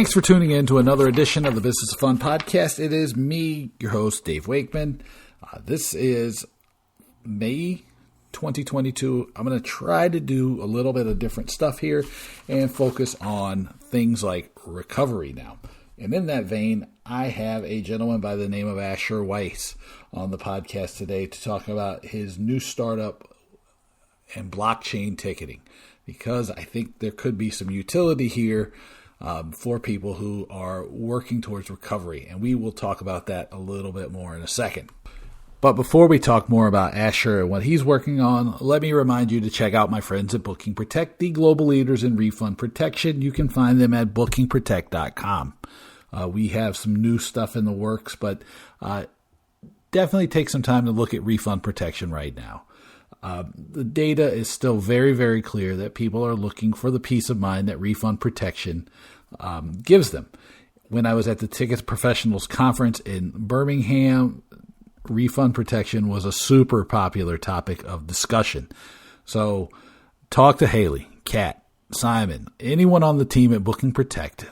Thanks for tuning in to another edition of the Business of Fun podcast. It is me, your host, Dave Wakeman. This is May 2022. I'm going to try to do a little bit of different stuff here and focus on things like recovery now. And in that vein, I have a gentleman by the name of Asher Weiss on the podcast today to talk about his new startup and blockchain ticketing, because I think there could be some utility here for people who are working towards recovery. And we will talk about that a little bit more in a second. But before we talk more about Asher and what he's working on, let me remind you to check out my friends at Booking Protect, the global leaders in refund protection. You can find them at bookingprotect.com. We have some new stuff in the works, but definitely take some time to look at refund protection right now. The data is still very, very clear that people are looking for the peace of mind that refund protection gives them. When I was at the Tickets Professionals Conference in Birmingham, refund protection was a super popular topic of discussion. So talk to Haley, Kat, Simon, anyone on the team at Booking Protect.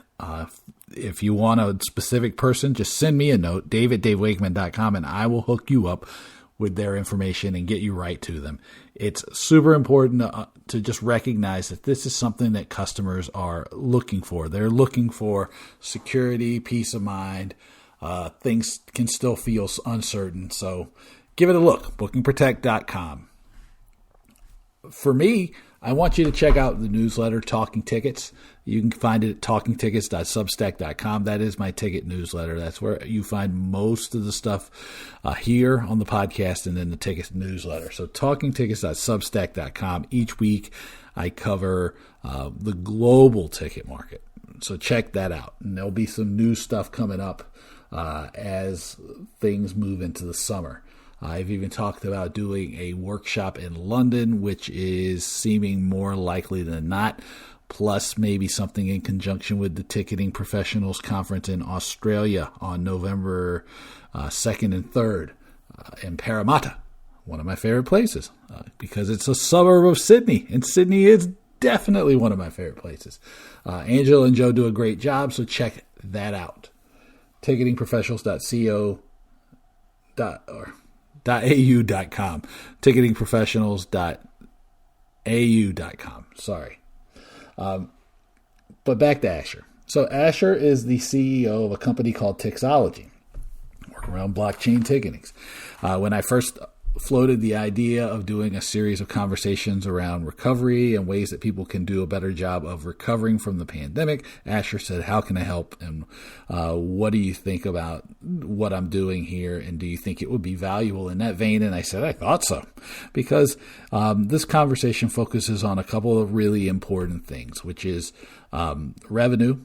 If you want a specific person, just send me a note, dave@davewakeman.com, and I will hook you up with their information and get you right to them. It's super important to just recognize that this is something that customers are looking for. They're looking for security, peace of mind. Things can still feel uncertain. So give it a look, bookingprotect.com. For me, I want you to check out the newsletter, Talking Tickets. You can find it at talkingtickets.substack.com. That is my ticket newsletter. That's where you find most of the stuff here on the podcast and then the tickets newsletter. So talkingtickets.substack.com. Each week I cover the global ticket market. So check that out. And there'll be some new stuff coming up as things move into the summer. I've even talked about doing a workshop in London, which is seeming more likely than not, plus maybe something in conjunction with the Ticketing Professionals Conference in Australia on November 2nd and 3rd in Parramatta, one of my favorite places, because it's a suburb of Sydney, and Sydney is definitely one of my favorite places. Angela and Joe do a great job, so check that out. ticketingprofessionals.au.com. ticketingprofessionals.au.com. Sorry. But back to Asher. So Asher is the CEO of a company called Tixologi, work around blockchain ticketing. When I first floated the idea of doing a series of conversations around recovery and ways that people can do a better job of recovering from the pandemic, Asher said, how can I help? And what do you think about what I'm doing here? And do you think it would be valuable in that vein? And I said, I thought so, because this conversation focuses on a couple of really important things, which is revenue,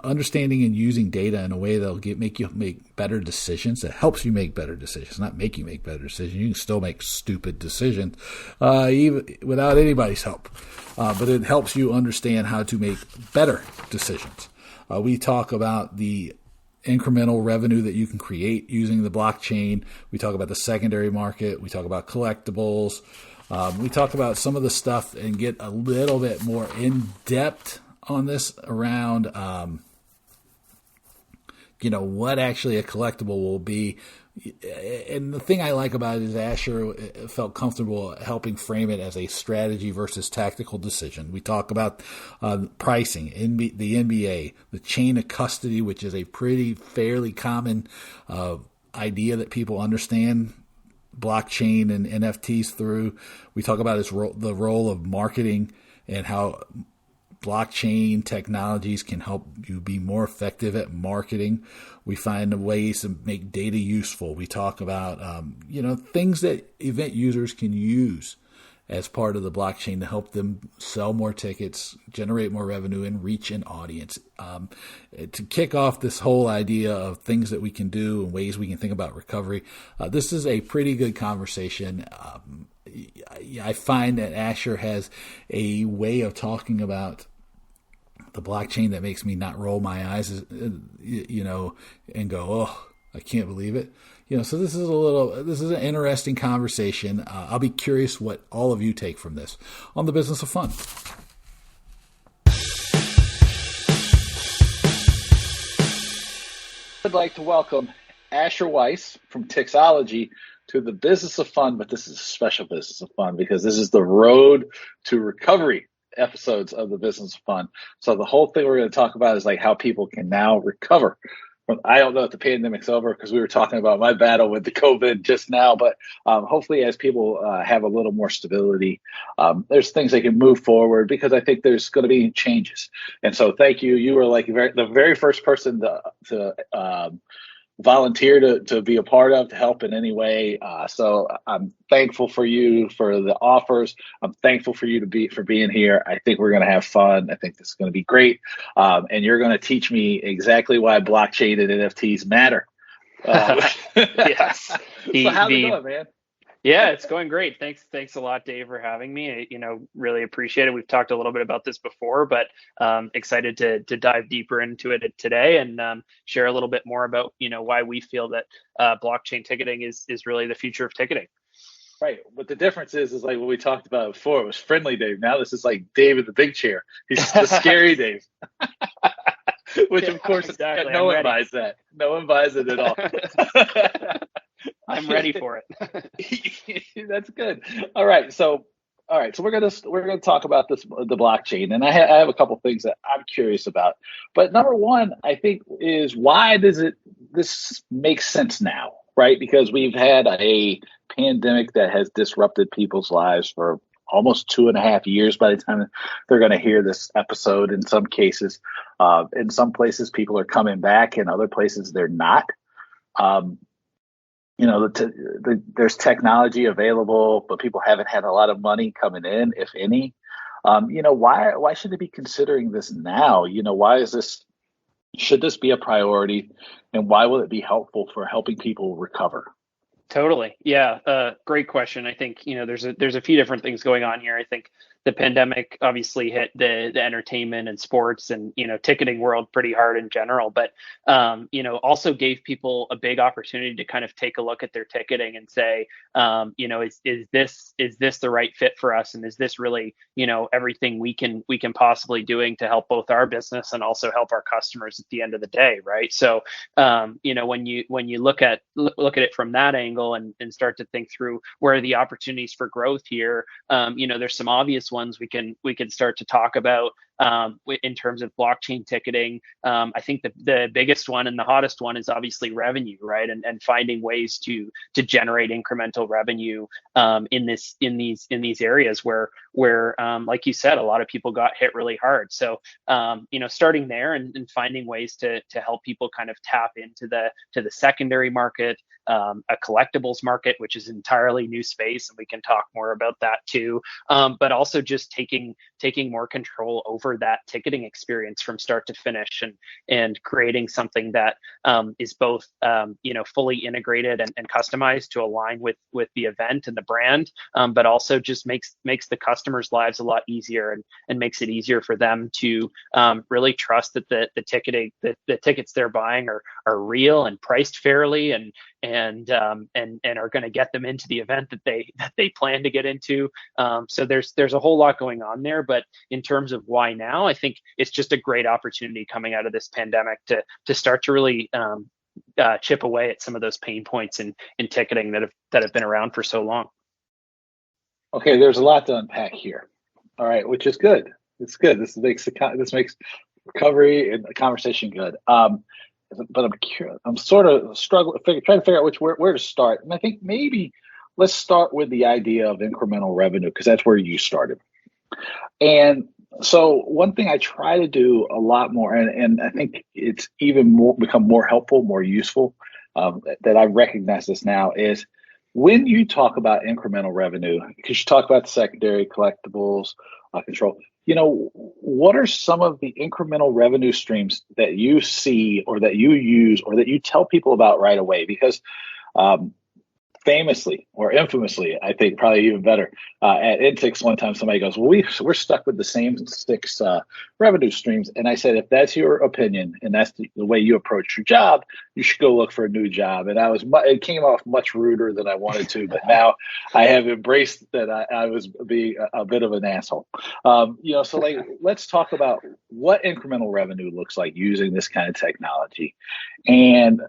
understanding and using data in a way that'll make you make better decisions, that helps you make better decisions, not make you make better decisions. You can still make stupid decisions even without anybody's help, but it helps you understand how to make better decisions. We talk about the incremental revenue that you can create using the blockchain. We talk about the secondary market. We talk about collectibles. We talk about some of the stuff and get a little bit more in depth on this around, what actually a collectible will be. And the thing I like about it is Asher felt comfortable helping frame it as a strategy versus tactical decision. We talk about pricing, the NBA, the chain of custody, which is a fairly common idea that people understand blockchain and NFTs through. We talk about the role of marketing and how blockchain technologies can help you be more effective at marketing. We find ways to make data useful. We talk about, things that event users can use as part of the blockchain to help them sell more tickets, generate more revenue, and reach an audience. To kick off this whole idea of things that we can do and ways we can think about recovery, this is a pretty good conversation. I find that Asher has a way of talking about the blockchain that makes me not roll my eyes, and go, oh, I can't believe it. So this is an interesting conversation. I'll be curious what all of you take from this on the Business of Fun. like to welcome Asher Weiss from Tixologi to the Business of Fun, but this is a special Business of Fun because this is the Road to Recovery episodes of the Business of Fun. So the whole thing we're going to talk about is like how people can now recover. I don't know if the pandemic's over because we were talking about my battle with the COVID just now, but hopefully as people have a little more stability, there's things they can move forward because I think there's going to be changes. And so thank you. You were like the very first person to volunteer to be a part of, to help in any way. So I'm thankful for you for the offers. I'm thankful for you for being here. I think we're going to have fun. I think this is going to be great. And you're going to teach me exactly why blockchain and NFTs matter. Yes. So how's it going, man? Yeah, it's going great. Thanks a lot, Dave, for having me. Really appreciate it. We've talked a little bit about this before, but excited to dive deeper into it today and share a little bit more about why we feel that blockchain ticketing is really the future of ticketing. Right. But the difference is like what we talked about before. It was friendly Dave. Now this is like Dave in the big chair. He's the scary Dave. Which of course exactly. No one buys that. No one buys it at all. I'm ready for it. That's good. All right. So we're gonna talk about the blockchain, and I have a couple things that I'm curious about. But number one, I think, is why does this make sense now, right? Because we've had a pandemic that has disrupted people's lives for almost 2.5 years by the time they're going to hear this episode. In some cases, in some places, people are coming back, in other places they're not. There's technology available, but people haven't had a lot of money coming in, if any. Why should they be considering this now? Should this be a priority, and why will it be helpful for helping people recover? Totally. Yeah. Great question. I think, there's a few different things going on here. I think the pandemic obviously hit the entertainment and sports and, ticketing world pretty hard in general, but, also gave people a big opportunity to kind of take a look at their ticketing and say, is this the right fit for us? And is this really, everything we can possibly doing to help both our business and also help our customers at the end of the day. Right. So, when you look at it from that angle and start to think through where are the opportunities for growth here, there's some obvious ones we can start to talk about in terms of blockchain ticketing. I think the biggest one and the hottest one is obviously revenue, right? And finding ways to generate incremental revenue in these areas where like you said, a lot of people got hit really hard. So starting there and finding ways to help people kind of tap into the secondary market, a collectibles market, which is entirely new space, and we can talk more about that too. But also just taking more control over that ticketing experience from start to finish, and creating something that is both fully integrated and customized to align with the event and the brand, but also just makes the customers' lives a lot easier and makes it easier for them to really trust that the tickets they're buying are real and priced fairly and are going to get them into the event that they plan to get into. So there's a whole lot going on there, but in terms of why now, I think it's just a great opportunity coming out of this pandemic to start to really chip away at some of those pain points in ticketing that have been around for so long. Okay, there's a lot to unpack here. All right, which is good. It's good. This makes recovery and the conversation good. But I'm curious. I'm sort of trying to figure out where to start. And I think maybe let's start with the idea of incremental revenue, because that's where you started. And so one thing I try to do a lot more, and I think it's become more helpful, more useful, that I recognize this now, is when you talk about incremental revenue, because you talk about the secondary collectibles, control, what are some of the incremental revenue streams that you see or that you use or that you tell people about right away? Because famously or infamously, I think probably even better, at Intix one time somebody goes, well, we're stuck with the same six revenue streams. And I said, if that's your opinion and that's the way you approach your job, you should go look for a new job. And it came off much ruder than I wanted to, but now I have embraced that I was being a bit of an asshole. So like, let's talk about what incremental revenue looks like using this kind of technology. And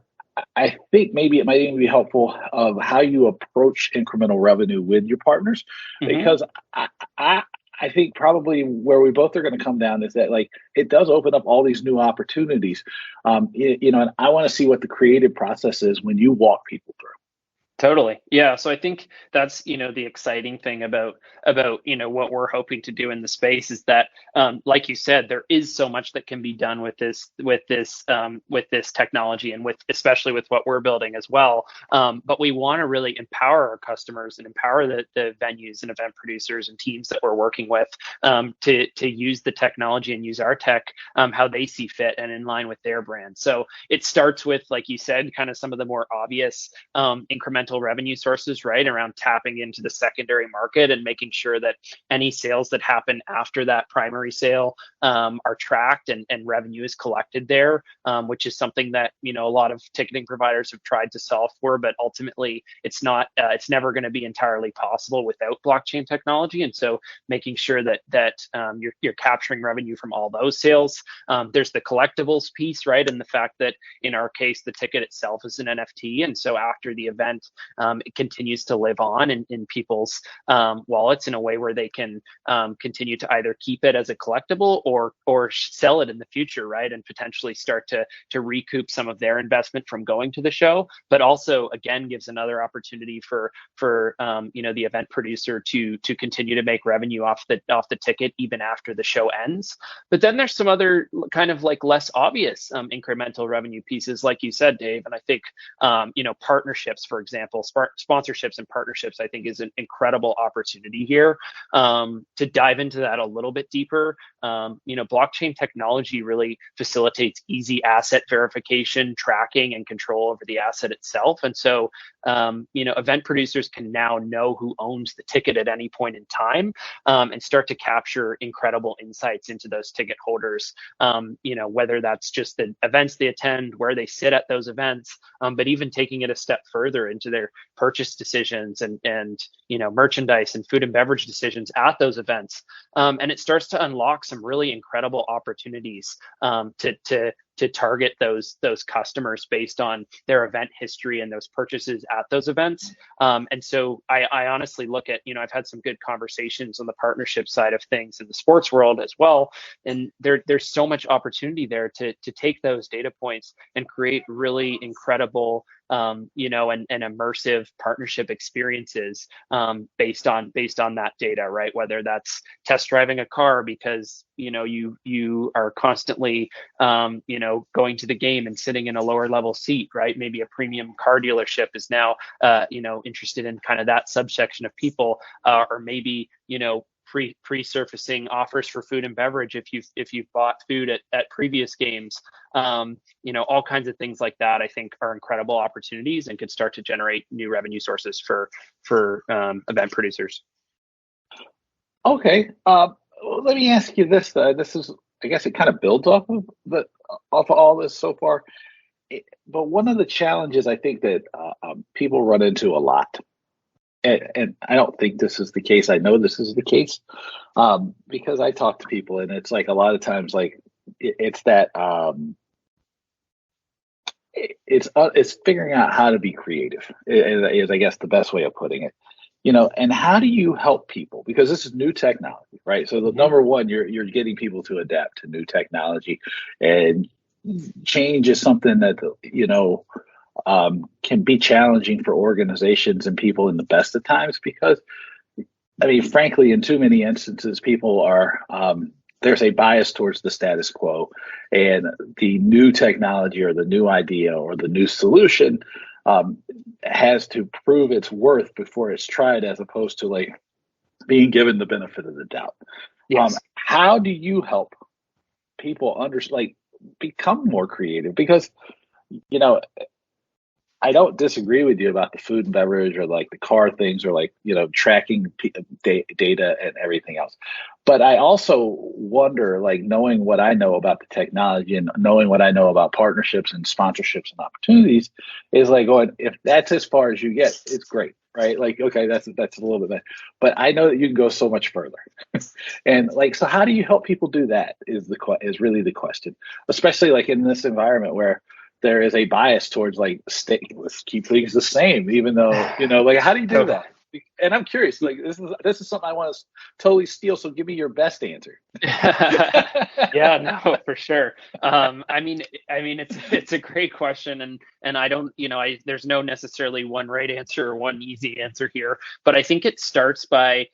I think maybe it might even be helpful of how you approach incremental revenue with your partners, because I think probably where we both are going to come down is that like it does open up all these new opportunities, and I want to see what the creative process is when you walk people through. Totally. Yeah. So I think that's, the exciting thing about, what we're hoping to do in the space is that, like you said, there is so much that can be done with this technology and especially with what we're building as well. But we want to really empower our customers and empower the venues and event producers and teams that we're working with, to use the technology and use our tech, how they see fit and in line with their brand. So it starts with, like you said, kind of some of the more obvious, incremental revenue sources, right, around tapping into the secondary market and making sure that any sales that happen after that primary sale, are tracked and revenue is collected there, which is something that a lot of ticketing providers have tried to solve for, but ultimately it's never going to be entirely possible without blockchain technology. And so making sure that you're capturing revenue from all those sales. There's the collectibles piece, right, and the fact that in our case the ticket itself is an NFT, and so after the event, it continues to live on in people's wallets in a way where they can continue to either keep it as a collectible or sell it in the future, right, and potentially start to recoup some of their investment from going to the show, but also again gives another opportunity for the event producer to continue to make revenue off the ticket even after the show ends. But then there's some other kind of like less obvious incremental revenue pieces, like you said, Dave, and I think partnerships, for example, sponsorships and partnerships, I think is an incredible opportunity here. To dive into that a little bit deeper, blockchain technology really facilitates easy asset verification, tracking, and control over the asset itself. And so, event producers can now know who owns the ticket at any point in time, and start to capture incredible insights into those ticket holders, whether that's just the events they attend, where they sit at those events, but even taking it a step further into their purchase decisions and merchandise and food and beverage decisions at those events. And it starts to unlock some really incredible opportunities to target those customers based on their event history and those purchases at those events. And so I honestly look at, I've had some good conversations on the partnership side of things in the sports world as well. And there's so much opportunity there to take those data points and create really incredible, and immersive partnership experiences, based on that data, right? Whether that's test driving a car because, you are constantly, going to the game and sitting in a lower level seat, right? Maybe a premium car dealership is now, interested in kind of that subsection of people, or maybe, pre-surfacing offers for food and beverage if you've bought food at previous games. All kinds of things like that I think are incredible opportunities and could start to generate new revenue sources for event producers. Okay, let me ask you this. This is, I guess, it kind of builds off of all this so far. But one of the challenges I think that people run into a lot, and I don't think this is the case. I know this is the case, because I talk to people, and it's like a lot of times, like it's that it's figuring out how to be creative. Is I guess the best way of putting it. And how do you help people? Because this is new technology, right? So the number one, you're getting people to adapt to new technology, and change is something that can be challenging for organizations and people in the best of times, because I mean, frankly, in too many instances, people are there's a bias towards the status quo, and the new technology or the new idea or the new solution has to prove its worth before it's tried, as opposed to like being given the benefit of the doubt. Yes. How do you help people become more creative? Because I don't disagree with you about the food and beverage or like the car things or like, tracking data and everything else. But I also wonder, like, knowing what I know about the technology and knowing what I know about partnerships and sponsorships and opportunities is like going, if that's as far as you get, it's great, right? Like, okay, that's a little bit better. But I know that you can go so much further. And like, so how do you help people do that is really the question, especially like in this environment where there is a bias towards like let's keep things the same, even though like how do you do So that? And I'm curious, like this is something I want to totally steal. So give me your best answer. yeah, no, for sure. I mean, it's a great question, and I don't, there's no necessarily one right answer or one easy answer here, but I think it starts by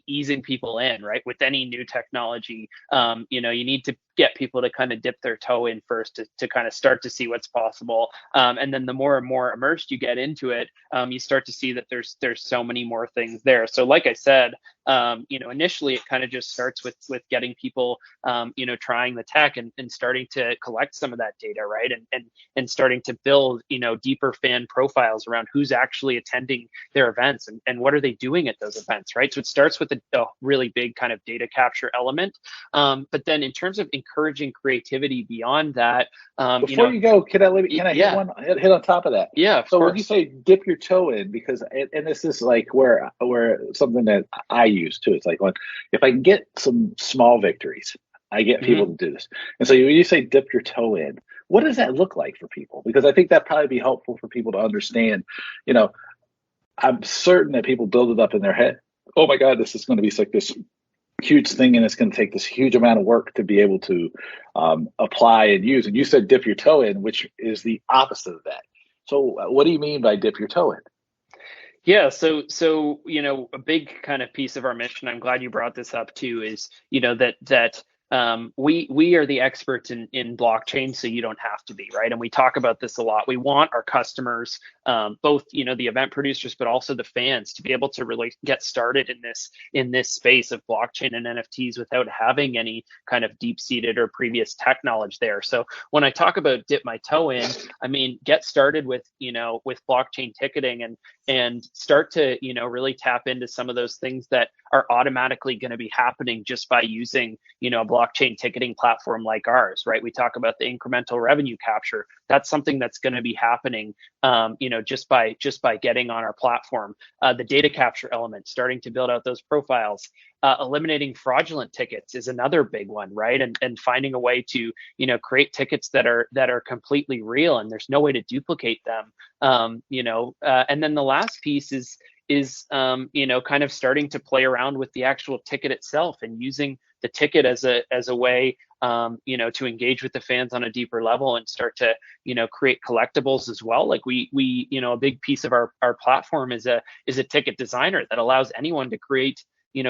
easing people in, right? With any new technology, you need to get people to kind of dip their toe in first to kind of start to see what's possible. And then the more and more immersed you get into it, you start to see that there's so many more things there. So like I said, initially it kind of just starts with getting people, trying the tech and starting to collect some of that data, right? And starting to build, deeper fan profiles around who's actually attending their events and what are they doing at those events, right? So it starts with a really big kind of data capture element. But then in terms of encouraging creativity beyond that, before you go, can I yeah, hit on top of that? Yeah, of so course. When you say dip your toe in, because and this is like where something that I use too. It's like, if I can get some small victories, I get people to do this. And so when you say dip your toe in, what does that look like for people? Because I think that'd probably be helpful for people to understand. I'm certain that people build it up in their head. Oh my God, this is going to be like this huge thing, and it's going to take this huge amount of work to be able to apply and use. And you said dip your toe in, which is the opposite of that. So what do you mean by dip your toe in? Yeah, so a big kind of piece of our mission, I'm glad you brought this up too, is that we are the experts in blockchain, so you don't have to be, right? And we talk about this a lot. We want our customers, both the event producers, but also the fans, to be able to really get started in this space of blockchain and NFTs without having any kind of deep-seated or previous tech knowledge there. So when I talk about dip my toe in, I mean get started with with blockchain ticketing and start to really tap into some of those things that are automatically going to be happening just by using a blockchain ticketing platform like ours, right? We talk about the incremental revenue capture. That's something that's going to be happening just by getting on our platform. The data capture element, starting to build out those profiles. Eliminating fraudulent tickets is another big one, right? And finding a way to create tickets that are completely real and there's no way to duplicate them. And then the last piece is kind of starting to play around with the actual ticket itself and using the ticket as a way to engage with the fans on a deeper level and start to create collectibles as well. Like we a big piece of our platform is a ticket designer that allows anyone to create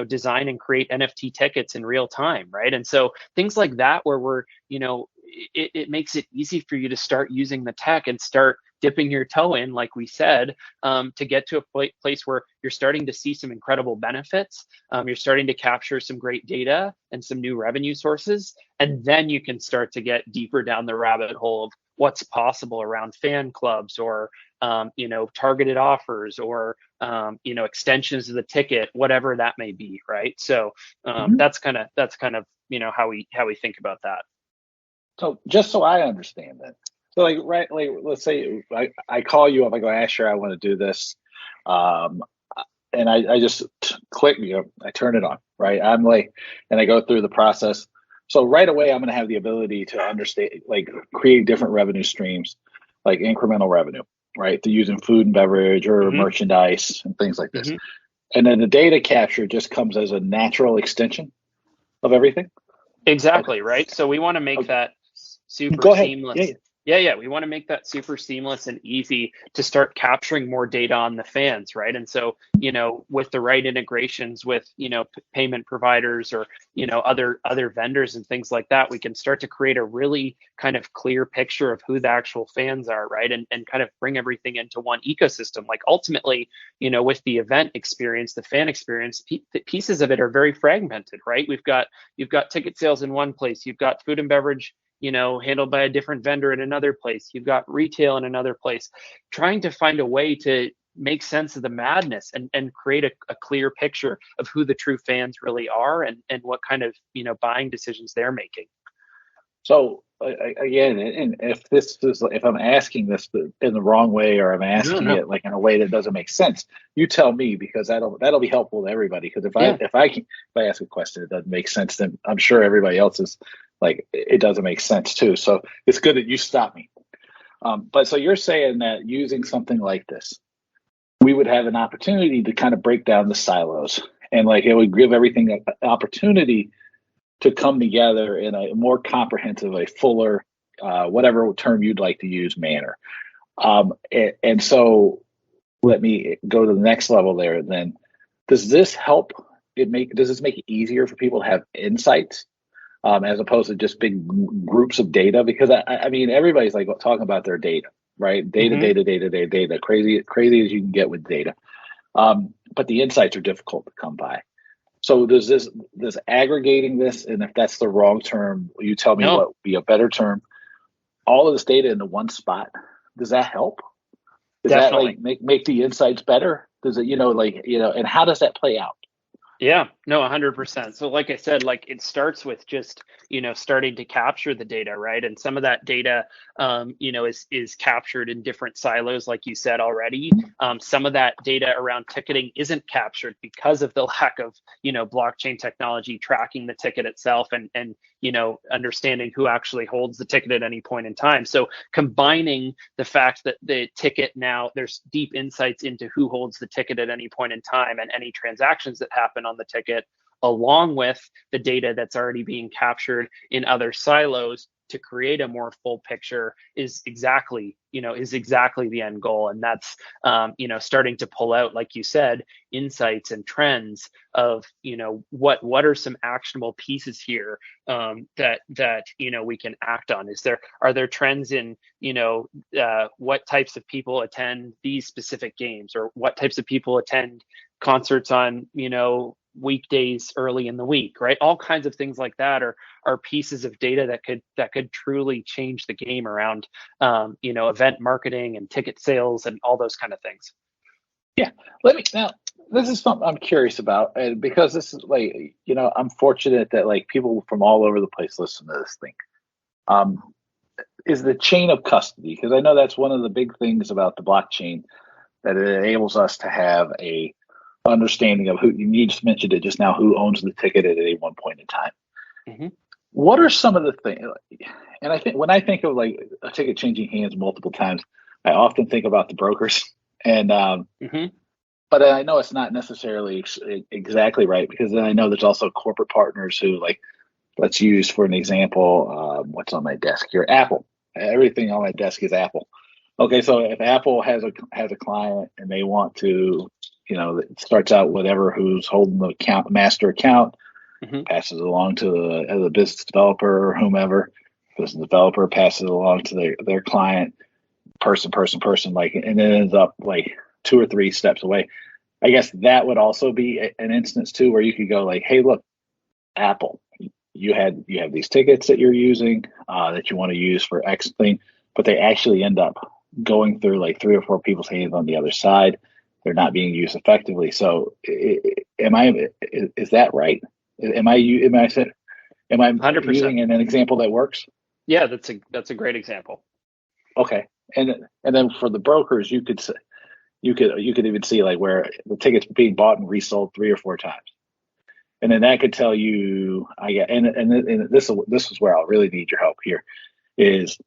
design and create NFT tickets in real time, right? And so things like that where we're it makes it easy for you to start using the tech and start dipping your toe in, like we said, to get to a place where you're starting to see some incredible benefits. You're starting to capture some great data and some new revenue sources. And then you can start to get deeper down the rabbit hole of what's possible around fan clubs or, targeted offers or, extensions of the ticket, whatever that may be. Right. So that's kind of, how we think about that. So just so I understand that. So right, let's say I call you up, I go, Asher, I want to do this. And I just click, I turn it on, right? I'm like, and I go through the process. So right away, I'm going to have the ability to understand, like create different revenue streams, like incremental revenue, right? To using food and beverage or merchandise and things like this. And then the data capture just comes as a natural extension of everything. Exactly. Okay. Right. So we want to make that super seamless. Yeah. We want to make that super seamless and easy to start capturing more data on the fans, right? And so, with the right integrations with, payment providers or, other vendors and things like that, we can start to create a really kind of clear picture of who the actual fans are, right? And kind of bring everything into one ecosystem. Like ultimately, with the event experience, the fan experience, pieces of it are very fragmented, right? You've got ticket sales in one place, you've got food and beverage handled by a different vendor in another place. You've got retail in another place. Trying to find a way to make sense of the madness and create a clear picture of who the true fans really are and what kind of buying decisions they're making. So again, and if I'm asking this in the wrong way, or I'm asking it like in a way that doesn't make sense, you tell me, because that'll be helpful to everybody. Because if I ask a question that doesn't make sense, then I'm sure everybody else is like, it doesn't make sense too. So it's good that you stop me. But so you're saying that using something like this, we would have an opportunity to kind of break down the silos, and like it would give everything an opportunity to come together in a more comprehensive, a fuller, whatever term you'd like to use, manner. And so let me go to the next level there. Then, does this does this make it easier for people to have insights, as opposed to just big groups of data? Because I mean, everybody's like talking about their data, right? Data, crazy as you can get with data. But the insights are difficult to come by. So does aggregating this, and if that's the wrong term, you tell me what would be a better term, all of this data into one spot, does that help? Does Definitely. that like make the insights better? Does it, and how does that play out? Yeah, no, 100%. So like I said, like it starts with just, starting to capture the data, right? And some of that data, is captured in different silos, like you said already. Some of that data around ticketing isn't captured because of the lack of, blockchain technology tracking the ticket itself and understanding who actually holds the ticket at any point in time. So combining the fact that the ticket now, there's deep insights into who holds the ticket at any point in time and any transactions that happen on the ticket, along with the data that's already being captured in other silos to create a more full picture is exactly the end goal. And that's, starting to pull out, like you said, insights and trends of, what are some actionable pieces here, that we can act on. Are there trends in, what types of people attend these specific games, or what types of people attend concerts on, weekdays early in the week, right? All kinds of things like that are pieces of data that could truly change the game around, event marketing and ticket sales and all those kind of things. Yeah. Now, this is something I'm curious about, and because this is like, I'm fortunate that like people from all over the place listen to this thing. Is the chain of custody, because I know that's one of the big things about the blockchain, that it enables us to have a understanding of who, you just mentioned it just now, who owns the ticket at any one point in time. Mm-hmm. What are some of the things? And I think when I think of like a ticket changing hands multiple times, I often think about the brokers. And but I know it's not necessarily exactly right, because then I know there's also corporate partners who, like, let's use for an example, what's on my desk here? Apple. Everything on my desk is Apple. Okay, so if Apple has a client and they want to, it starts out whatever who's holding the master account, passes it along to the business developer or whomever. Business developer passes it along to their client, person, like, and it ends up like 2 or 3 steps away. I guess that would also be an instance too, where you could go like, hey, look, Apple, you have these tickets that you're using, that you want to use for X thing, but they actually end up going through like 3 or 4 people's hands on the other side. They're not being used effectively. So is that right? Am I 100%. using an example that works? Yeah, that's a great example. Okay. And then for the brokers, you could even see like where the ticket's being bought and resold 3 or 4 times. And then that could tell you, and this is where I'll really need your help here, is,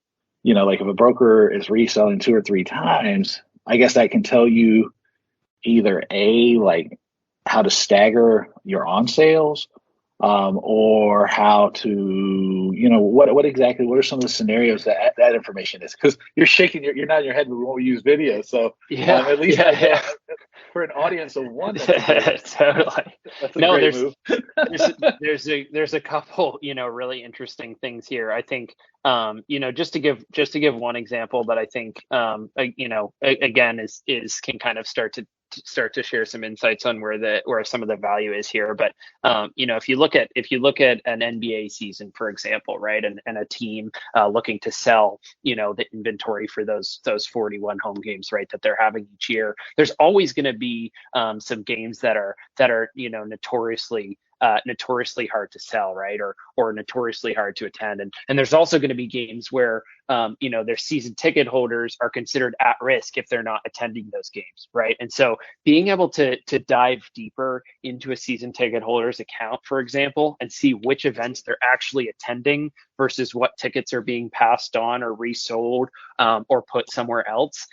like if a broker is reselling 2 or 3 times, I guess that can tell you either like how to stagger your on sales, or how to, what are some of the scenarios that information is? Because you're shaking, you're nodding your head, but we won't use video. So at least for an audience of one, that's totally. great move. there's a couple, really interesting things here. I think, just to give one example that I think, again, is can kind of start start to share some insights on where some of the value is here. But if you look at an NBA season, for example, right, and a team looking to sell, the inventory for those 41 home games, right, that they're having each year, there's always going to be some games that are notoriously hard to sell, right, or notoriously hard to attend, and there's also going to be games where their season ticket holders are considered at risk if they're not attending those games, right? And so being able to dive deeper into a season ticket holder's account, for example, and see which events they're actually attending versus what tickets are being passed on or resold or put somewhere else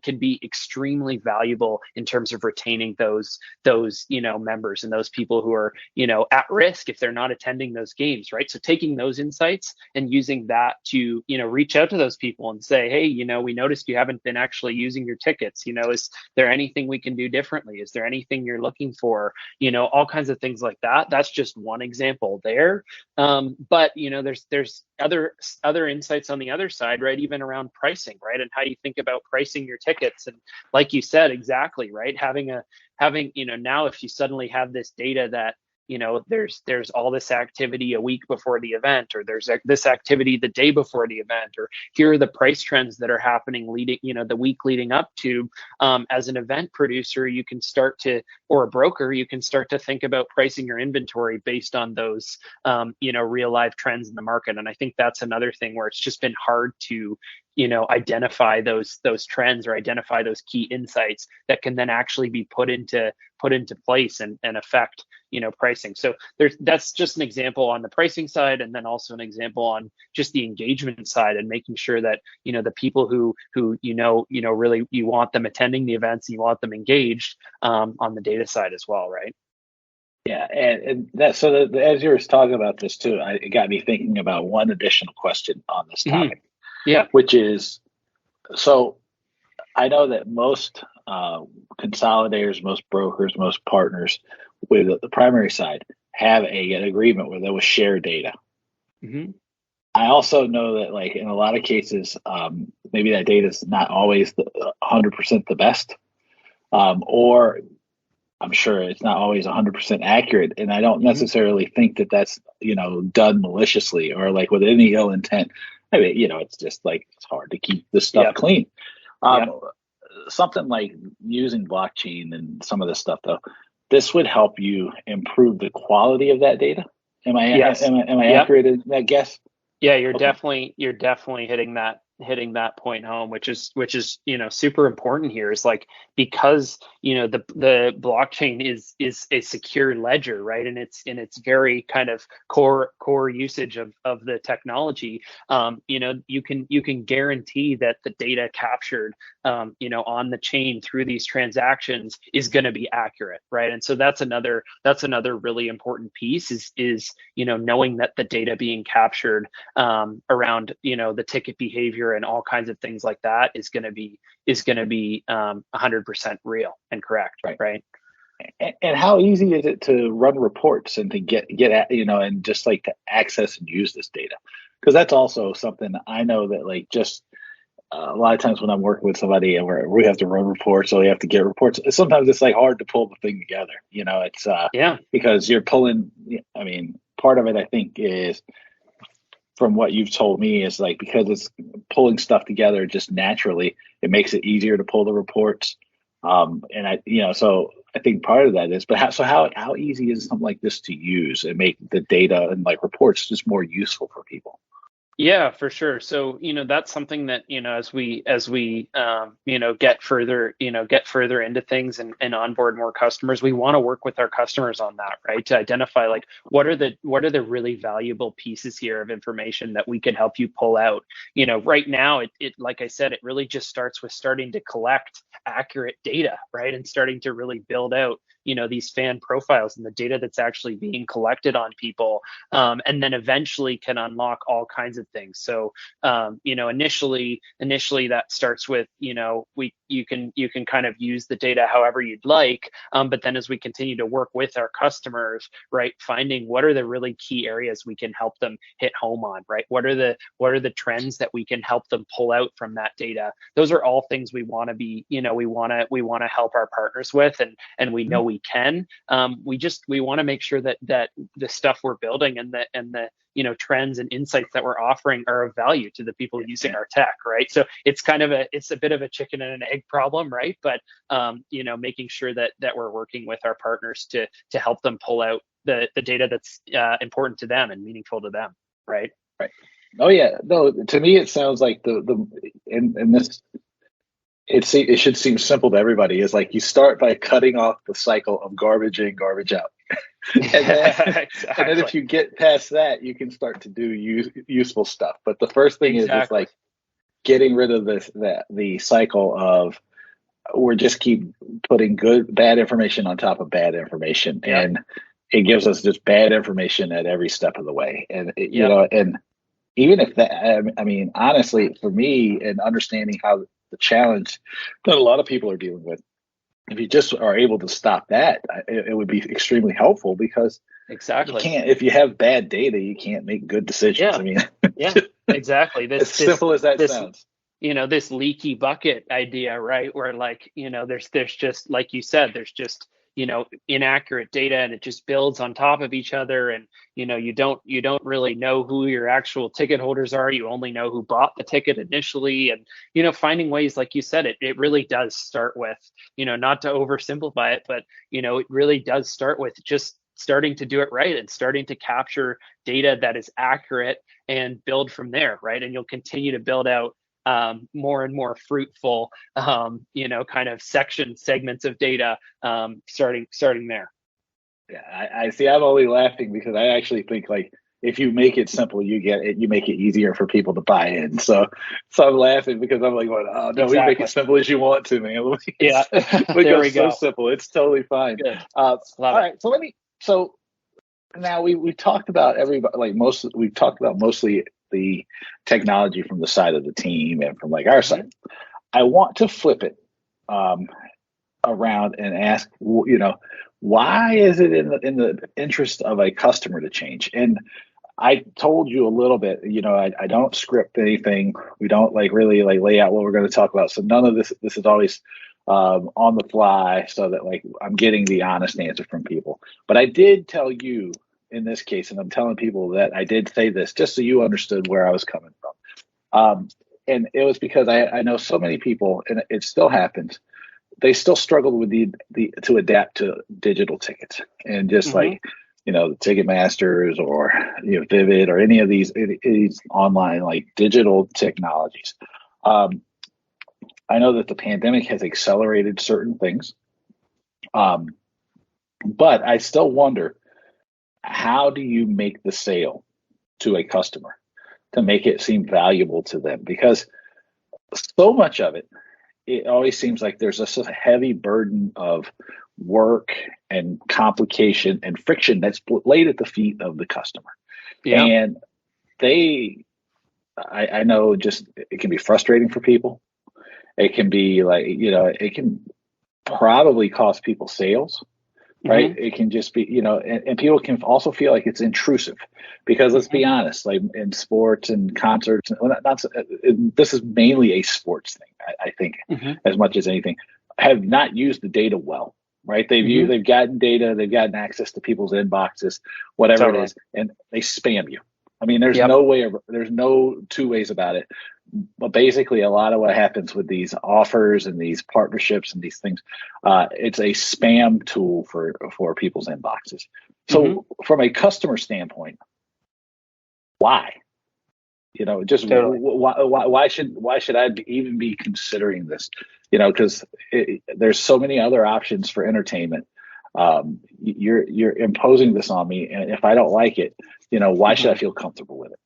can be extremely valuable in terms of retaining those members and those people who are at risk if they're not attending those games, right? So taking those insights and using that to reach out to those people and say, hey, we noticed you haven't been actually using your tickets. Is there anything we can do differently? Is there anything you're looking for? All kinds of things like that. That's just one example there. But there's other insights on the other side, right? Even around pricing, right? And how you think about pricing your tickets. And like you said, exactly, right? Having now if you suddenly have this data that there's all this activity a week before the event, or there's this activity the day before the event, or here are the price trends that are happening leading, the week leading up to, as an event producer, you can start to, or a broker, you can start to think about pricing your inventory based on those, real life trends in the market. And I think that's another thing where it's just been hard to identify those trends or identify those key insights that can then actually be put into place and affect pricing. So that's just an example on the pricing side, and then also an example on just the engagement side and making sure that the people who really you want them attending the events, you want them engaged on the data side as well, right? Yeah, and that as you were talking about this too, it got me thinking about one additional question on this topic. Mm-hmm. Yeah. Which is, so I know that most consolidators, most brokers, most partners with the primary side have an agreement where they will share data. Mm-hmm. I also know that, like, in a lot of cases, maybe that data is not always 100% the best, or I'm sure it's not always 100% accurate. And I don't necessarily think that that's done maliciously or like with any ill intent. I mean, it's just like it's hard to keep this stuff clean. Something like using blockchain and some of this stuff, though, this would help you improve the quality of that data. Am I accurate in that guess? Yeah, you're definitely hitting that point home, which is super important here, is like, because the blockchain is a secure ledger, right? And it's very kind of core usage of the technology. You can guarantee that the data captured on the chain through these transactions is going to be accurate, right? And so that's another really important piece is knowing that the data being captured around the ticket behavior and all kinds of things like that is going to be 100% real and correct, right? And how easy is it to run reports and to get at and just like to access and use this data? Because that's also something I know that, like, just a lot of times when I'm working with somebody and we have to run reports, or we have to get reports, sometimes it's like hard to pull the thing together. It's because you're pulling. I mean, part of it I think is, from what you've told me, is like, because it's pulling stuff together just naturally, it makes it easier to pull the reports. So I think part of that is, but how easy is something like this to use and make the data and like reports just more useful for people? Yeah, for sure. So, that's something that, as we get further into things and onboard more customers, we want to work with our customers on that, right? To identify, like, what are the really valuable pieces here of information that we can help you pull out. Right now, it like I said, it really just starts with starting to collect accurate data, right? And starting to really build out these fan profiles and the data that's actually being collected on people, and then eventually can unlock all kinds of things. So initially that starts with you can kind of use the data however you'd like, but then as we continue to work with our customers, right, finding what are the really key areas we can help them hit home on, right? What are the trends that we can help them pull out from that data? Those are all things we want to be, we want to help our partners with, and we know we can. We want to make sure that the stuff we're building and the trends and insights that we're offering are of value to the people using our tech, right? So it's a bit of a chicken and an egg problem, right? But making sure that we're working with our partners to help them pull out the data that's important to them and meaningful to them, right? Right. Oh yeah. No, to me it sounds like this. It should seem simple to everybody. Is like you start by cutting off the cycle of garbage in, garbage out, and then if you get past that, you can start to do useful stuff. But the first thing is like getting rid of the cycle of we're just keep putting bad information on top of bad information, and it gives us just bad information at every step of the way. And and even if that, I mean, honestly, for me, and understanding how the challenge that a lot of people are dealing with, if you just are able to stop that, it would be extremely helpful, because you can't, if you have bad data, you can't make good decisions. I mean, exactly. As simple as that sounds. This leaky bucket idea, right? Where there's just, like you said, there's just, inaccurate data, and it just builds on top of each other. And, you don't really know who your actual ticket holders are. You only know who bought the ticket initially. And, finding ways, like you said, it really does start with, not to oversimplify it, but, it really does start with just starting to do it right and starting to capture data that is accurate and build from there, right? And you'll continue to build out more and more fruitful, kind of segments of data, starting there. Yeah, I see. I'm only laughing because I actually think, like, if you make it simple, you make it easier for people to buy in. So I'm laughing because I'm like, oh no, we make it simple as you want to, man. Yeah, there we go. So simple, it's totally fine. All right, so now we talked about everybody, we've talked about mostly the technology from the side of the team and from like our side. I want to flip it around and ask, why is it in the interest of a customer to change? And I told you a little bit, I don't script anything. We don't really lay out what we're going to talk about. So none of this is always on the fly, so that I'm getting the honest answer from people. But I did tell you in this case, and I'm telling people that I did say this just so you understood where I was coming from. And it was because I know so many people, and it still happens, they still struggle with to adapt to digital tickets, and just the Ticketmasters or Vivid or any of these online digital technologies. I know that the pandemic has accelerated certain things, but I still wonder, how do you make the sale to a customer to make it seem valuable to them? Because so much of it always seems like there's a heavy burden of work and complication and friction that's laid at the feet of the customer. Yeah. And I know just it can be frustrating for people. It can be it can probably cost people sales. Right. Mm-hmm. It can just be, and people can also feel like it's intrusive, because let's be honest, in sports and concerts, this is mainly a sports thing, I think, as much as anything, have not used the data well, right? They've gotten data, they've gotten access to people's inboxes, whatever it is, and they spam you. I mean, there's no two ways about it. But basically, a lot of what happens with these offers and these partnerships and these things, it's a spam tool for people's inboxes. So from a customer standpoint, why? Why should I even be considering this? Because there's so many other options for entertainment. You're imposing this on me, and if I don't like it, why should I feel comfortable with it?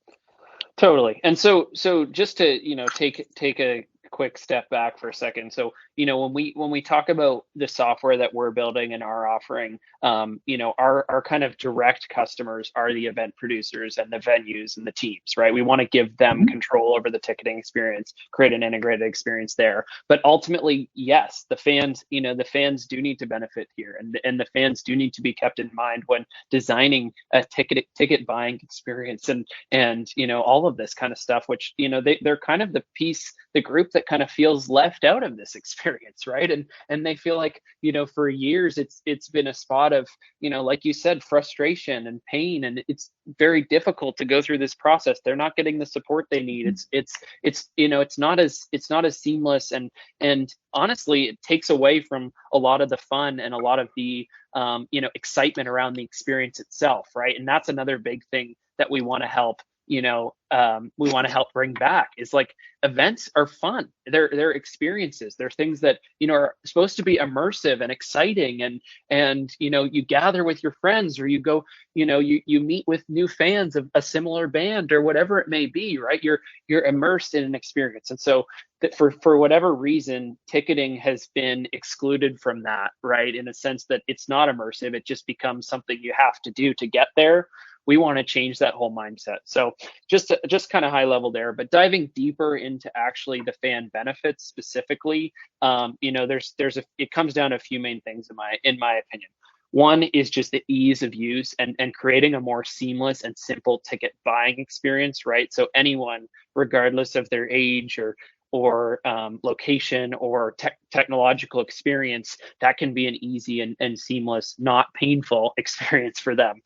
Totally. And so just to, take a quick step back for a second. So, when we talk about the software that we're building and our offering, our kind of direct customers are the event producers and the venues and the teams, right? We want to give them control over the ticketing experience, create an integrated experience there. But ultimately, yes, the fans do need to benefit here, and the fans do need to be kept in mind when designing a ticket buying experience, and all of this kind of stuff, which they're kind of the group that kind of feels left out of this experience, right? And they feel like for years it's been a spot of like you said, frustration and pain, and it's very difficult to go through this process. They're not getting the support they need. It's not as seamless, and honestly, it takes away from a lot of the fun and a lot of the excitement around the experience itself, right? And that's another big thing that we want to help bring back, is like, events are fun. They're experiences. They're things that are supposed to be immersive and exciting, and you gather with your friends, or you go you meet with new fans of a similar band or whatever it may be, right? You're immersed in an experience. And so that for whatever reason, ticketing has been excluded from that, right? In a sense that it's not immersive. It just becomes something you have to do to get there. We want to change that whole mindset. So just kind of high level there, but diving deeper into actually the fan benefits specifically, it comes down to a few main things in my opinion. One is just the ease of use and creating a more seamless and simple ticket buying experience, right? So anyone, regardless of their age or location or technological experience, that can be an easy and seamless, not painful experience for them.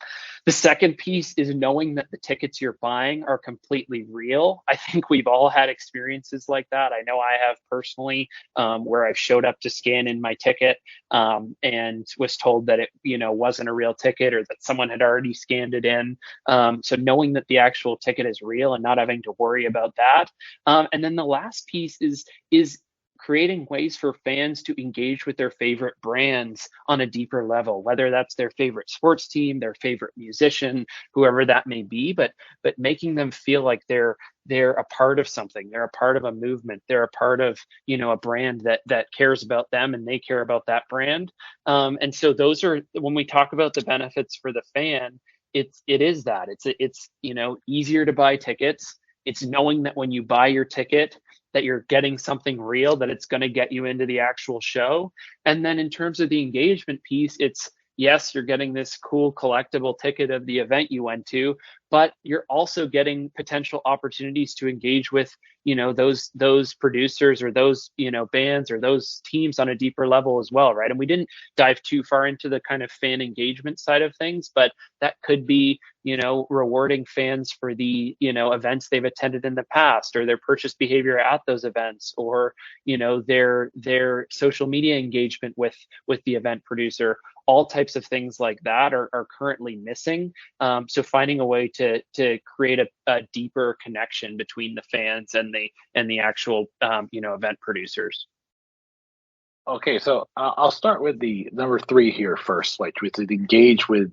The second piece is knowing that the tickets you're buying are completely real. I think we've all had experiences like that. I know I have personally, where I've showed up to scan in my ticket and was told that it wasn't a real ticket, or that someone had already scanned it in. So knowing that the actual ticket is real and not having to worry about that. And then the last piece is creating ways for fans to engage with their favorite brands on a deeper level, whether that's their favorite sports team, their favorite musician, whoever that may be, but making them feel like they're a part of something, they're a part of a movement, they're a part of a brand that cares about them, and they care about that brand. And so those are, when we talk about the benefits for the fan, it is that it's easier to buy tickets. It's knowing that when you buy your ticket, that you're getting something real, that it's going to get you into the actual show. And then in terms of the engagement piece, it's, yes, you're getting this cool collectible ticket of the event you went to, but you're also getting potential opportunities to engage with, those producers or those, bands or those teams on a deeper level as well, right? And we didn't dive too far into the kind of fan engagement side of things, but that could be, rewarding fans for the, events they've attended in the past, or their purchase behavior at those events, or, their social media engagement with the event producer. All types of things like that are currently missing. So finding a way to create a deeper connection between the fans and the actual event producers. Okay, so I'll start with the number 3 here first, which is to engage with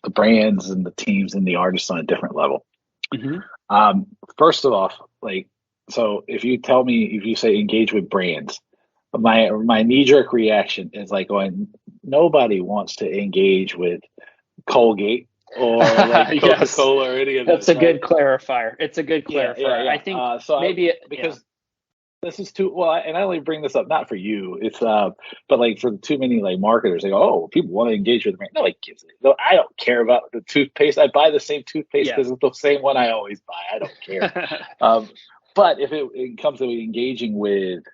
the brands and the teams and the artists on a different level. Mm-hmm. First of all, so if you say engage with brands, my knee-jerk reaction is like going, nobody wants to engage with Colgate or like Coca-Cola yes. or any of that. That's a good clarifier. It's a good clarifier. Yeah. I think because this is too well, and I only bring this up not for you. It's but like for too many like marketers, they go, oh, people want to engage with the brand. Nobody gives it. No, I don't care about the toothpaste. I buy the same toothpaste because it's the same one I always buy. I don't care. But if it comes to engaging with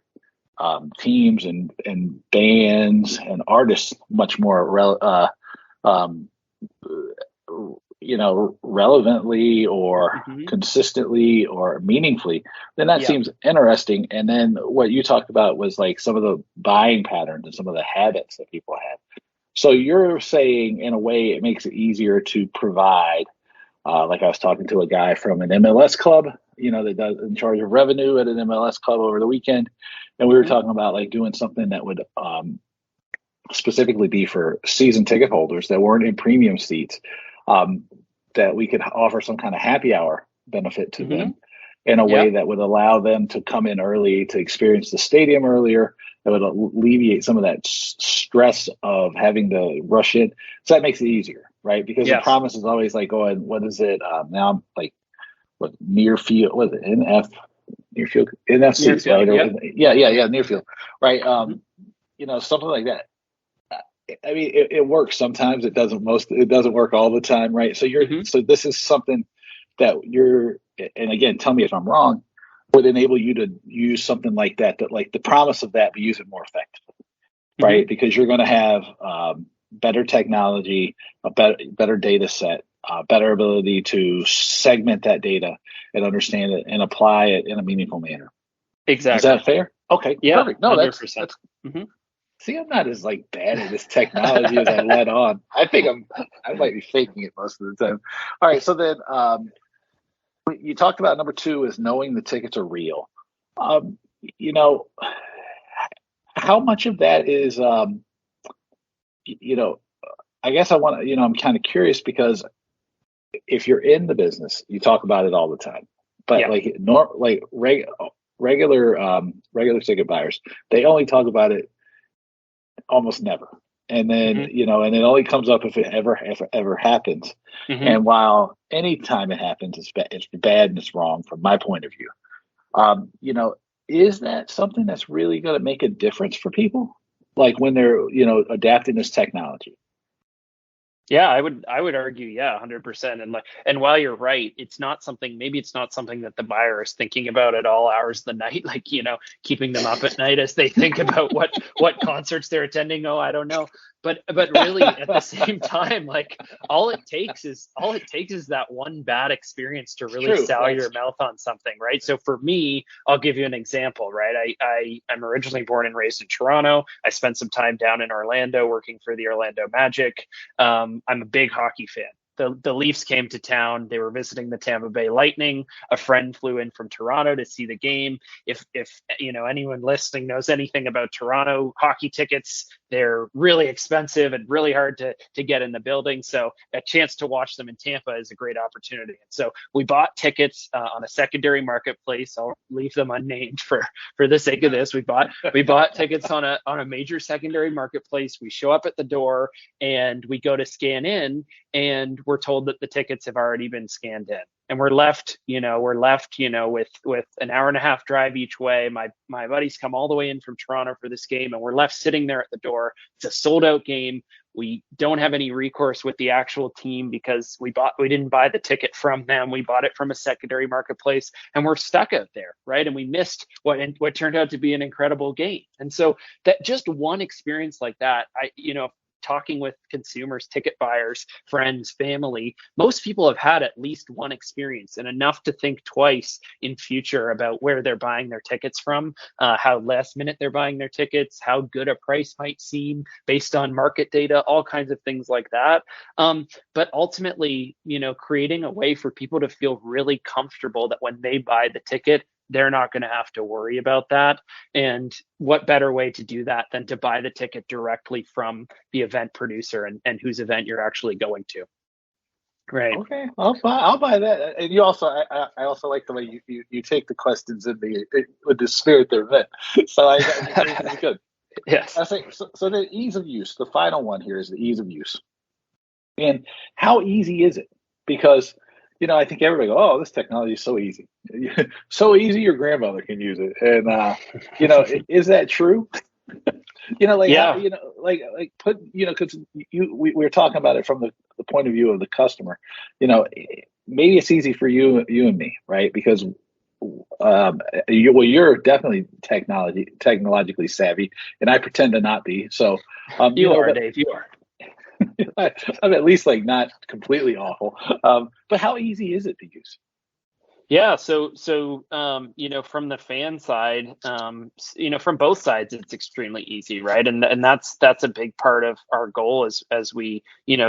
teams and bands and artists much more relevantly or consistently or meaningfully, then that seems interesting. And then what you talked about was like some of the buying patterns and some of the habits that people have. So you're saying in a way it makes it easier to provide, like I was talking to a guy from an MLS club, that does in charge of revenue at an MLS club over the weekend. And we were talking about like doing something that would specifically be for season ticket holders that weren't in premium seats, that we could offer some kind of happy hour benefit to them. in a way that would allow them to come in early, to experience the stadium earlier. That would alleviate some of that stress of having to rush in. So that makes it easier, right? Because the promise is always like going, what is it? Now I'm like, what, near field? What is it? Near field? NFC, right? Yeah, near field, right? Something like that. I mean, it works sometimes. It doesn't work all the time, right? So so this is something that and again, tell me if I'm wrong, would enable you to use something like that, like the promise of that, but use it more effectively, right? Because you're going to have better technology, a better data set, better ability to segment that data and understand it and apply it in a meaningful manner. Exactly. Is that fair? Okay, yeah, perfect. No, 100%. that's See, I'm not as like bad at this technology as I let on. I think I might be faking it most of the time. All right, so then you talked about number 2 is knowing the tickets are real. How much of that is I guess I want to, I'm kind of curious because if you're in the business, you talk about it all the time. But regular ticket buyers, they only talk about it almost never. And then, and it only comes up if it ever happens. And while anytime it happens, it's bad and it's wrong from my point of view. Is that something that's really going to make a difference for people? Like when they're, adapting this technology? Yeah, I would argue, 100%. And while you're right, maybe it's not something that the buyer is thinking about at all hours of the night, like, keeping them up at night as they think about what concerts they're attending. Oh, I don't know. But really at the same time, like all it takes is that one bad experience to really sour your mouth on something, right? So for me, I'll give you an example, right? I'm originally born and raised in Toronto. I spent some time down in Orlando working for the Orlando Magic. I'm a big hockey fan. The Leafs came to town. They were visiting the Tampa Bay Lightning. A friend flew in from Toronto to see the game. If anyone listening knows anything about Toronto hockey tickets, they're really expensive and really hard to get in the building. So a chance to watch them in Tampa is a great opportunity. And so we bought tickets on a secondary marketplace. I'll leave them unnamed for the sake of this. We bought tickets on a major secondary marketplace. We show up at the door and we go to scan in, and we're told that the tickets have already been scanned in, and we're left with an hour and a half drive each way. My buddies come all the way in from Toronto for this game, and we're left sitting there at the door. It's a sold out game. We don't have any recourse with the actual team because we didn't buy the ticket from them. We bought it from a secondary marketplace, and we're stuck out there, right? And we missed what turned out to be an incredible game. And so that just one experience like that, talking with consumers, ticket buyers, friends, family, most people have had at least one experience and enough to think twice in future about where they're buying their tickets from, how last minute they're buying their tickets, how good a price might seem based on market data, all kinds of things like that. But ultimately, creating a way for people to feel really comfortable that when they buy the ticket, they're not going to have to worry about that. And what better way to do that than to buy the ticket directly from the event producer and whose event you're actually going to. Right. Okay, I'll buy that. And you also, I also like the way you take the questions with the spirit they're meant. So I think it's good. Yes. I say so. The ease of use. The final one here is the ease of use. And how easy is it? Because I think everybody go, oh, this technology is so easy. So easy your grandmother can use it. And, is that true? Because we were talking about it from the point of view of the customer. Maybe it's easy for you and me, right? Because you're definitely technologically savvy, and I pretend to not be. So Dave, you are. I'm at least not completely awful. But how easy is it to use? Yeah. So from the fan side, from both sides, it's extremely easy, right? And that's a big part of our goal as we,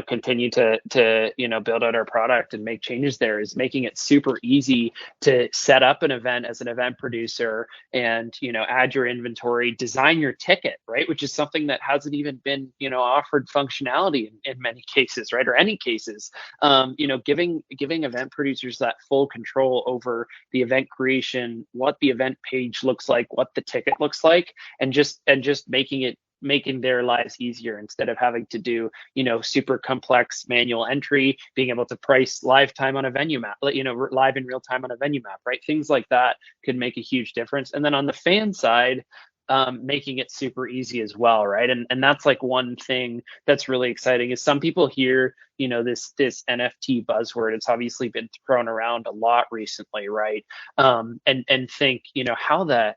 continue to build out our product and make changes there, is making it super easy to set up an event as an event producer and, add your inventory, design your ticket, right? Which is something that hasn't even been, offered functionality in many cases, right? Or any cases, giving event producers that full control over the event creation, what the event page looks like, what the ticket looks like, and just making their lives easier instead of having to do, super complex manual entry, being able to price live time on a venue map, live in real time on a venue map, right? Things like that could make a huge difference. And then on the fan side, making it super easy as well, right? And that's like one thing that's really exciting is some people hear, this NFT buzzword. It's obviously been thrown around a lot recently, right? And think, how the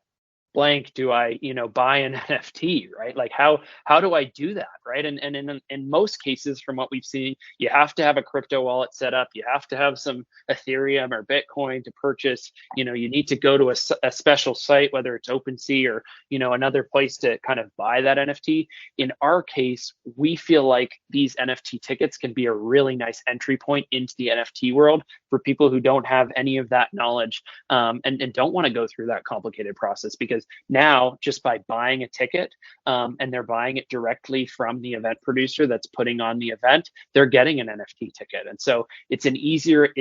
blank do I, buy an NFT, right? Like how do I do that, right? And in most cases, from what we've seen, you have to have a crypto wallet set up. You have to have some Ethereum or Bitcoin to purchase. You need to go to a special site, whether it's OpenSea or another place to kind of buy that NFT. In our case, we feel like these NFT tickets can be a really nice entry point into the NFT world for people who don't have any of that knowledge, and don't want to go through that complicated process, because now just by buying a ticket, and they're buying it directly from the event producer that's putting on the event, they're getting an NFT ticket. And so it's an easier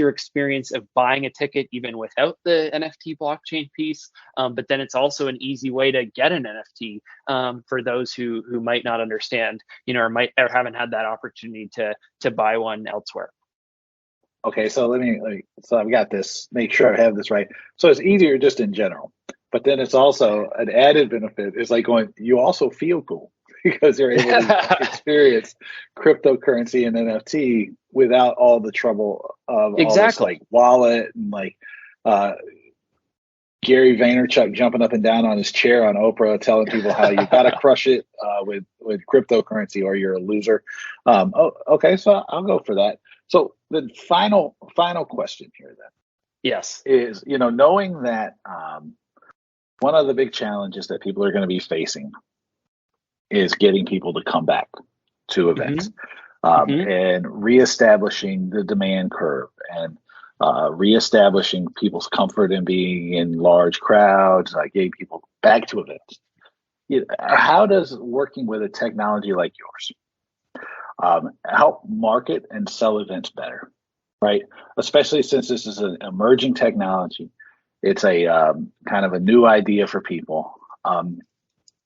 experience of buying a ticket even without the NFT blockchain piece. But then it's also an easy way to get an NFT, for those who might not understand, or haven't had that opportunity to buy one elsewhere. Okay, so so I've got this, make sure I have this right. So it's easier just in general, but then it's also an added benefit. It's like you also feel cool because you're able to experience cryptocurrency and NFT without all the trouble of all this like wallet and Gary Vaynerchuk jumping up and down on his chair on Oprah telling people how you got to crush it with cryptocurrency or you're a loser. Okay, so I'll go for that. So the final question here then, yes, is knowing that one of the big challenges that people are going to be facing is getting people to come back to events, and reestablishing the demand curve and reestablishing people's comfort in being in large crowds, getting people back to events. How does working with a technology like yours help market and sell events better, right? Especially since this is an emerging technology. It's a kind of a new idea for people.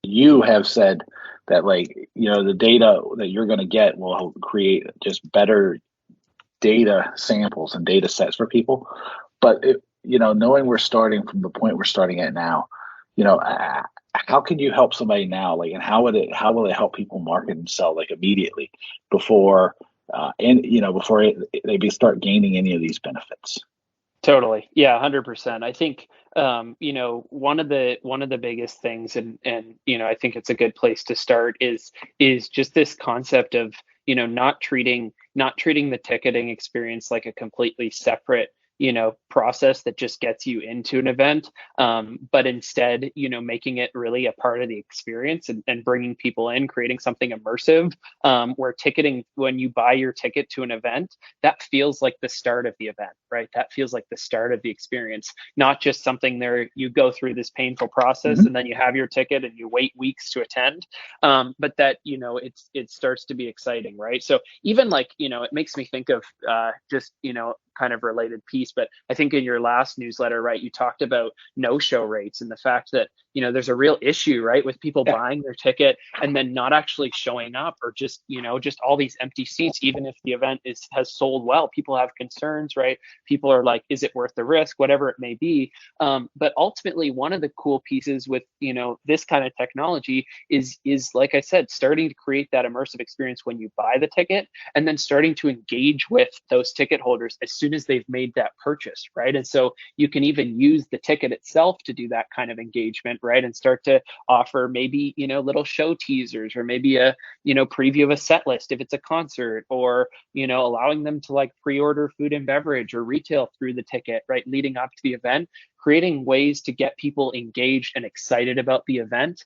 You have said that the data that you're going to get will create just better data samples and data sets for people. But knowing we're starting from the point we're starting at now, how can you help somebody now? And how will it help people market and sell immediately before they start gaining any of these benefits? Totally. Yeah, 100%. I think, one of the biggest things, and I think it's a good place to start is just this concept of, not treating the ticketing experience like a completely separate, process that just gets you into an event, but instead, making it really a part of the experience and bringing people in, creating something immersive, where ticketing, when you buy your ticket to an event, that feels like the start of the event, right? That feels like the start of the experience, not just something there you go through this painful process and then you have your ticket and you wait weeks to attend, but that, it starts to be exciting, right? So even it makes me think of just, kind of related piece, but I think in your last newsletter, right, you talked about no-show rates and the fact that, there's a real issue, right, with people buying their ticket and then not actually showing up, or just, just all these empty seats, even if the event has sold well. People have concerns, right? People are like, is it worth the risk? Whatever it may be. But ultimately, one of the cool pieces with, this kind of technology is like I said, starting to create that immersive experience when you buy the ticket, and then starting to engage with those ticket holders as soon as they've made that purchase, right? And so you can even use the ticket itself to do that kind of engagement, right? And start to offer maybe, little show teasers, or maybe a, preview of a set list if it's a concert, or, allowing them to pre-order food and beverage or retail through the ticket, right, leading up to the event, creating ways to get people engaged and excited about the event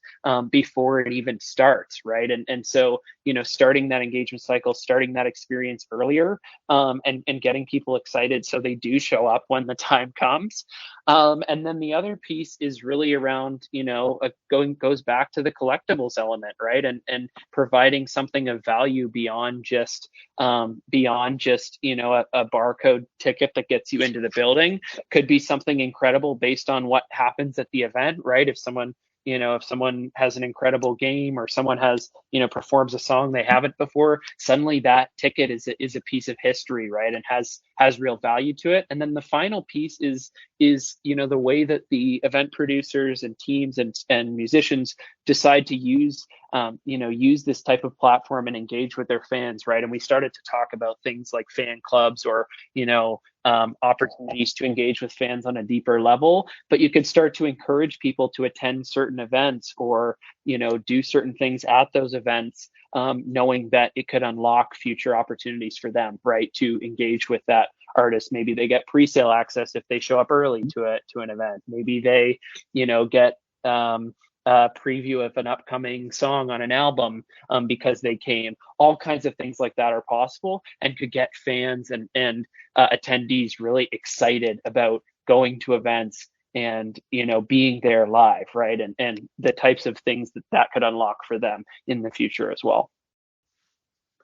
before it even starts, right? And so, starting that engagement cycle, starting that experience earlier, and getting people excited so they do show up when the time comes. And then the other piece is really around, goes back to the collectibles element, right? And providing something of value beyond just a barcode ticket that gets you into the building. Could be something incredible based on what happens at the event, right? If someone has an incredible game, or someone has, performs a song they haven't before, suddenly that ticket is a piece of history, right? And has real value to it. And then the final piece is the way that the event producers and teams and musicians decide to use this type of platform and engage with their fans, right? And we started to talk about things like fan clubs, or opportunities to engage with fans on a deeper level. But you could start to encourage people to attend certain events, or do certain things at those events, knowing that it could unlock future opportunities for them, right, to engage with that artist. Maybe they get pre-sale access if they show up early to an event. Maybe they get a preview of an upcoming song on an album because they came. All kinds of things like that are possible, and could get fans and attendees really excited about going to events and being there live, right? And the types of things that could unlock for them in the future as well.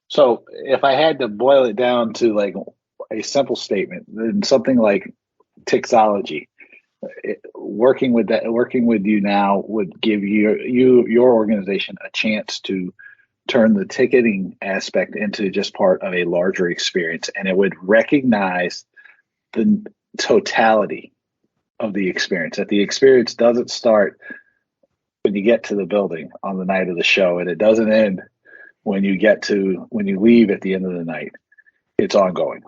So if I had to boil it down to like a simple statement, then something like Tixology, working with you now would give your organization a chance to turn the ticketing aspect into just part of a larger experience, and it would recognize the totality of the experience. That the experience doesn't start when you get to the building on the night of the show, and it doesn't end when you leave at the end of the night. It's ongoing.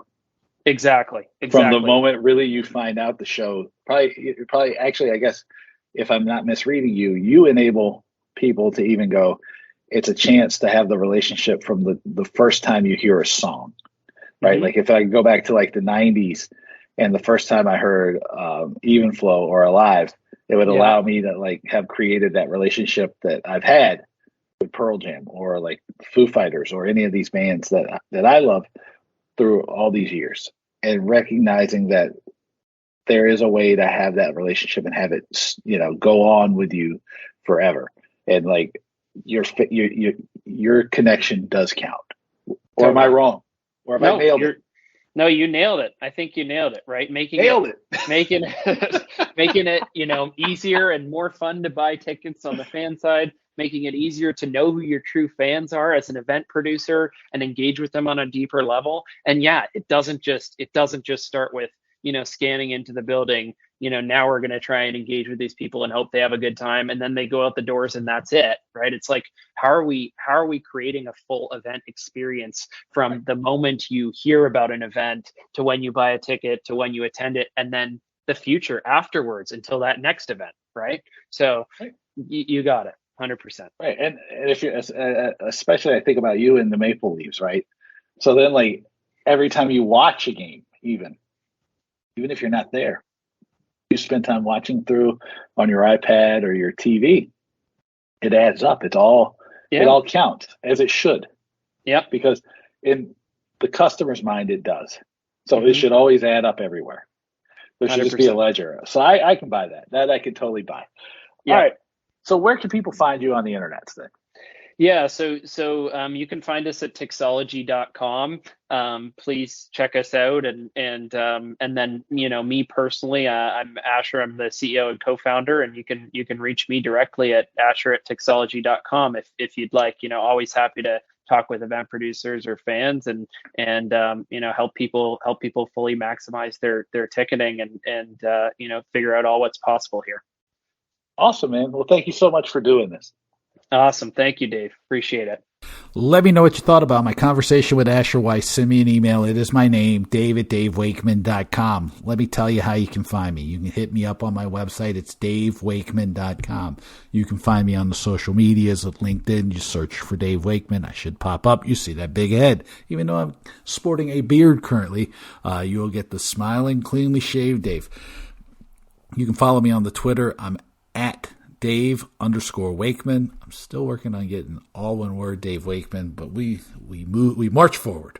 Exactly. From the moment really you find out the show, probably actually, I guess, if I'm not misreading you enable people to even go, it's a chance to have the relationship from the first time you hear a song, right? Mm-hmm. Like if I go back to like the 90s and the first time I heard Even Flow or Alive, it would allow me to like have created that relationship that I've had with Pearl Jam or like Foo Fighters or any of these bands that I love through all these years, and recognizing that there is a way to have that relationship and have it, go on with you forever. And like your connection does count. Or am I wrong? Or have I nailed it? No, you nailed it. I think you nailed it, right? Making it, easier and more fun to buy tickets on the fan side, making it easier to know who your true fans are as an event producer and engage with them on a deeper level. And yeah, it doesn't just start with, scanning into the building, now we're going to try and engage with these people and hope they have a good time. And then they go out the doors and that's it, right? It's like, how are we creating a full event experience from the moment you hear about an event to when you buy a ticket to when you attend it, and then the future afterwards until that next event, right? So you got it. 100%. Right. And if you, especially I think about you in the Maple Leafs, right? So then like every time you watch a game, even if you're not there, you spend time watching through on your iPad or your TV, it adds up. It all counts, as it should. Yeah. Because in the customer's mind, it does. So it should always add up everywhere. There should 100%. Just be a ledger. So I can buy that. That I can totally buy. Yeah. All right. So where can people find you on the internet then? Yeah, so you can find us at Tixologi.com. Please check us out, and then me personally, I'm Asher. I'm the CEO and co-founder, and you can reach me directly at Asher@Tixologi.com if you'd like. Always happy to talk with event producers or fans, and help people fully maximize their ticketing and figure out all what's possible here. Awesome, man. Well, thank you so much for doing this. Awesome. Thank you, Dave. Appreciate it. Let me know what you thought about my conversation with Asher Weiss. Send me an email. It is my name, dave@davewakeman.com. Let me tell you how you can find me. You can hit me up on my website. It's davewakeman.com. You can find me on the social medias at LinkedIn. You search for Dave Wakeman. I should pop up. You see that big head. Even though I'm sporting a beard currently, you'll get the smiling, cleanly shaved Dave. You can follow me on the Twitter. I'm at Dave_Wakeman. I'm still working on getting all one word Dave Wakeman, but we march forward.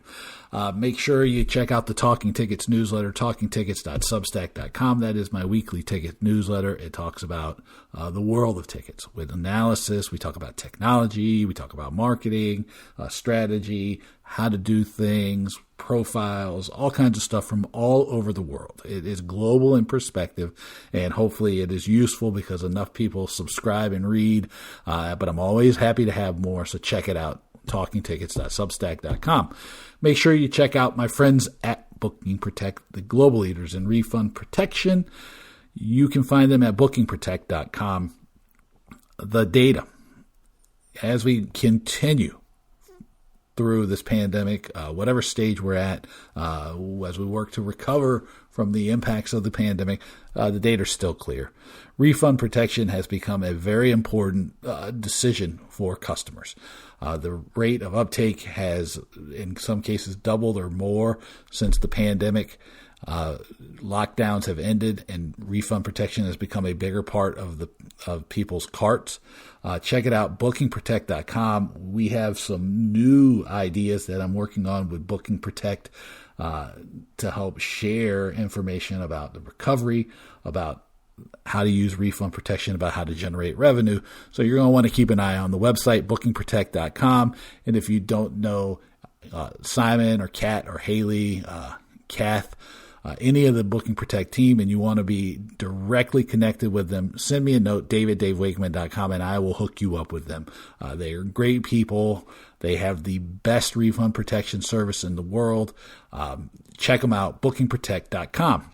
Make sure you check out the Talking Tickets newsletter, talkingtickets.substack.com. That is my weekly ticket newsletter. It talks about the world of tickets with analysis. We talk about technology. We talk about marketing, strategy, how to do things, profiles, all kinds of stuff from all over the world. It is global in perspective, and hopefully it is useful because enough people subscribe and read. But I'm always happy to have more, so check it out, talkingtickets.substack.com. Make sure you check out my friends at Booking Protect, the global leaders in refund protection. You can find them at bookingprotect.com. The data, as we continue through this pandemic, whatever stage we're at, as we work to recover from the impacts of the pandemic, the data is still clear. Refund protection has become a very important decision for customers. The rate of uptake has, in some cases, doubled or more since the pandemic. Lockdowns have ended, and refund protection has become a bigger part of people's carts. Check it out, bookingprotect.com. We have some new ideas that I'm working on with Booking Protect to help share information about the recovery, about how to use refund protection, about how to generate revenue. So you're going to want to keep an eye on the website, bookingprotect.com. And if you don't know Simon or Kat or Haley, Kath, any of the Booking Protect team, and you want to be directly connected with them, send me a note, david@davewakeman.com, and I will hook you up with them. They are great people. They have the best refund protection service in the world. Check them out, bookingprotect.com.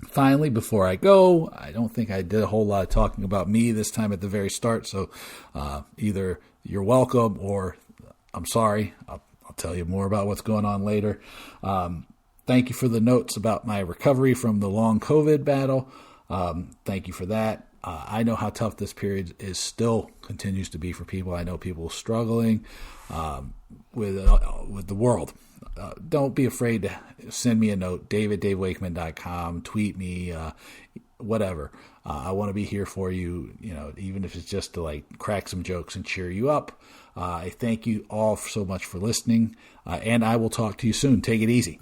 Finally, before I go, I don't think I did a whole lot of talking about me this time at the very start, so either you're welcome or I'm sorry. I'll tell you more about what's going on later. Thank you for the notes about my recovery from the long COVID battle. Thank you for that. I know how tough this period continues to be for people. I know people struggling with the world. Don't be afraid to send me a note, david@davewakeman.com, tweet me, whatever. I want to be here for you, even if it's just to crack some jokes and cheer you up. I thank you all so much for listening, and I will talk to you soon. Take it easy.